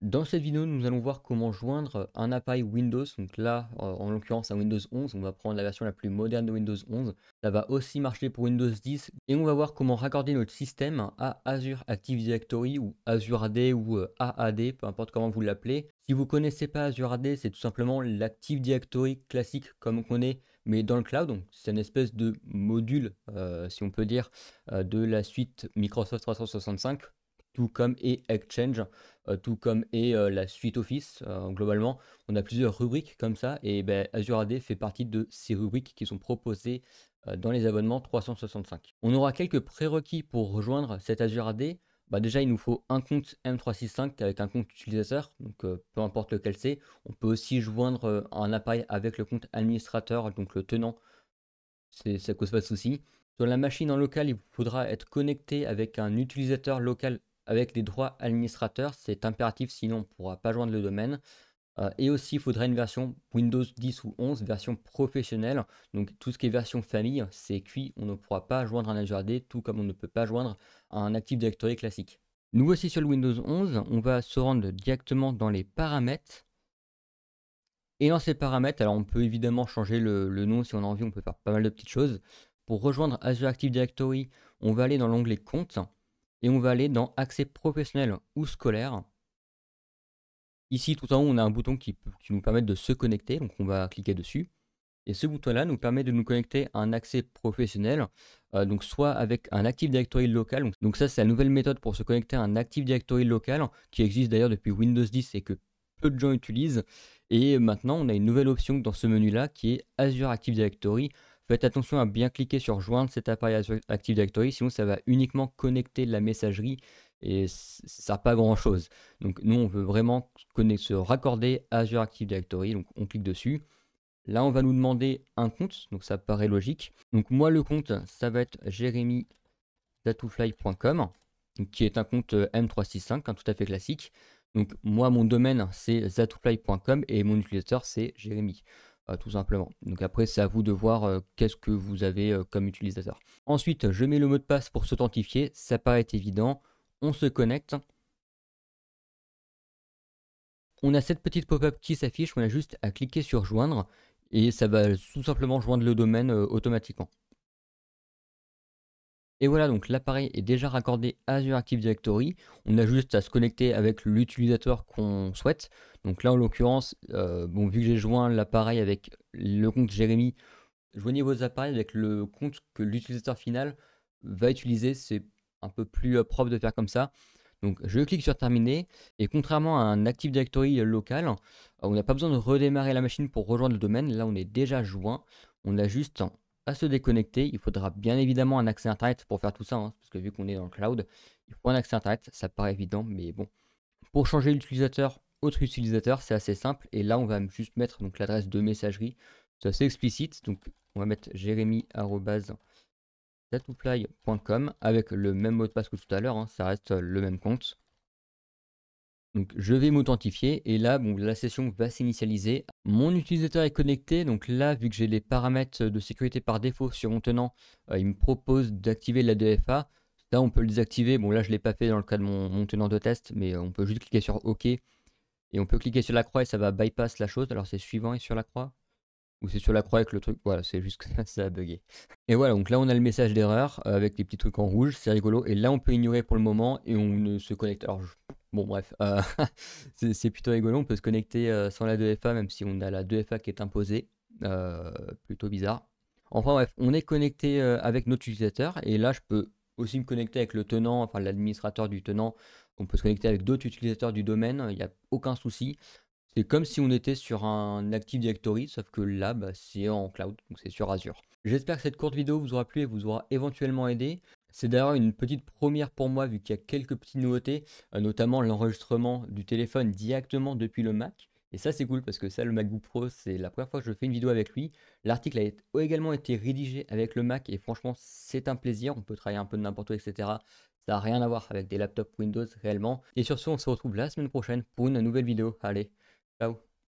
Dans cette vidéo, nous allons voir comment joindre un appareil Windows. Donc là, en l'occurrence, un Windows 11. On va prendre la version la plus moderne de Windows 11. Ça va aussi marcher pour Windows 10. Et on va voir comment raccorder notre système à Azure Active Directory ou Azure AD ou AAD, peu importe comment vous l'appelez. Si vous ne connaissez pas Azure AD, c'est tout simplement l'Active Directory classique comme on connaît, mais dans le cloud. Donc c'est une espèce de module, si on peut dire, de la suite Microsoft 365, tout comme et Exchange. Tout comme et la suite Office. Globalement, on a plusieurs rubriques comme ça et ben, Azure AD fait partie de ces rubriques qui sont proposées dans les abonnements 365. On aura quelques prérequis pour rejoindre cet Azure AD. Bah déjà, il nous faut un compte M365 avec un compte utilisateur, donc peu importe lequel c'est. On peut aussi joindre un appareil avec le compte administrateur, donc le tenant, ça cause pas de souci. Sur la machine en local, il vous faudra être connecté avec un utilisateur local avec les droits administrateurs. C'est impératif, sinon on ne pourra pas joindre le domaine. Et aussi, il faudra une version Windows 10 ou 11, version professionnelle. Donc tout ce qui est version famille, c'est cuit. On ne pourra pas joindre un Azure AD, tout comme on ne peut pas joindre un Active Directory classique. Nous voici sur le Windows 11. On va se rendre directement dans les paramètres. Et dans ces paramètres, alors on peut évidemment changer le nom si on a envie, on peut faire pas mal de petites choses. Pour rejoindre Azure Active Directory, on va aller dans l'onglet Compte et on va aller dans Accès professionnel ou scolaire. Ici, tout en haut, on a un bouton qui nous permet de se connecter, donc on va cliquer dessus. Et ce bouton-là nous permet de nous connecter à un accès professionnel, donc soit avec un Active Directory local. Donc ça, c'est la nouvelle méthode pour se connecter à un Active Directory local, qui existe d'ailleurs depuis Windows 10 et que peu de gens utilisent. Et maintenant, on a une nouvelle option dans ce menu-là qui est Azure Active Directory. Faites attention à bien cliquer sur joindre cet appareil Azure Active Directory, sinon ça va uniquement connecter la messagerie et ça ne sert pas à grand chose. Donc nous, on veut vraiment se raccorder à Azure Active Directory, donc on clique dessus. Là, on va nous demander un compte, donc ça paraît logique. Donc moi, le compte, ça va être jeremyzatoufly.com, qui est un compte M365, tout à fait classique. Donc moi, mon domaine, c'est zatoufly.com et mon utilisateur, c'est Jérémy, tout simplement. Donc après, c'est à vous de voir qu'est-ce que vous avez comme utilisateur. Ensuite, je mets le mot de passe pour s'authentifier, ça paraît évident. On se connecte. On a cette petite pop-up qui s'affiche, on a juste à cliquer sur joindre et ça va tout simplement joindre le domaine automatiquement. Et voilà, donc l'appareil est déjà raccordé à Azure Active Directory. On a juste à se connecter avec l'utilisateur qu'on souhaite. Donc là, en l'occurrence, bon, vu que j'ai joint l'appareil avec le compte Jérémy, joignez vos appareils avec le compte que l'utilisateur final va utiliser. C'est un peu plus propre de faire comme ça. Donc je clique sur terminer et contrairement à un Active Directory local, on n'a pas besoin de redémarrer la machine pour rejoindre le domaine. Là, on est déjà joint. On a juste à se déconnecter. Il faudra bien évidemment un accès Internet pour faire tout ça, hein, parce que vu qu'on est dans le cloud, il faut un accès Internet. Ça paraît évident, mais bon. Pour changer l'utilisateur, autre utilisateur, c'est assez simple. Et là, on va juste mettre donc l'adresse de messagerie. C'est assez explicite. Donc on va mettre jeremy@zatoufly.com avec le même mot de passe que tout à l'heure, hein, ça reste le même compte. Donc je vais m'authentifier et là, bon, la session va s'initialiser. Mon utilisateur est connecté, donc là, vu que j'ai les paramètres de sécurité par défaut sur mon tenant, il me propose d'activer la 2FA. Là, on peut le désactiver. Bon, là, je ne l'ai pas fait dans le cas de mon tenant de test, mais on peut juste cliquer sur OK et on peut cliquer sur la croix et ça va bypass la chose. Alors, c'est suivant et sur la croix. Ou c'est sur la croix avec le truc, voilà, c'est juste que ça a bugué. Et voilà, donc là on a le message d'erreur avec les petits trucs en rouge, c'est rigolo. Et là on peut ignorer pour le moment et on ne se connecte. Alors, bon bref, c'est plutôt rigolo, on peut se connecter sans la 2FA même si on a la 2FA qui est imposée. Plutôt bizarre. Enfin bref, on est connecté avec notre utilisateur et là je peux aussi me connecter avec le tenant, enfin l'administrateur du tenant. On peut se connecter avec d'autres utilisateurs du domaine, il n'y a aucun souci. C'est comme si on était sur un Active Directory, sauf que là, bah, c'est en cloud, donc c'est sur Azure. J'espère que cette courte vidéo vous aura plu et vous aura éventuellement aidé. C'est d'ailleurs une petite première pour moi, vu qu'il y a quelques petites nouveautés, notamment l'enregistrement du téléphone directement depuis le Mac. Et ça, c'est cool parce que ça, le MacBook Pro, c'est la première fois que je fais une vidéo avec lui. L'article a également été rédigé avec le Mac et franchement, c'est un plaisir. On peut travailler un peu de n'importe où, etc. Ça n'a rien à voir avec des laptops Windows réellement. Et sur ce, on se retrouve la semaine prochaine pour une nouvelle vidéo. Allez! Ciao.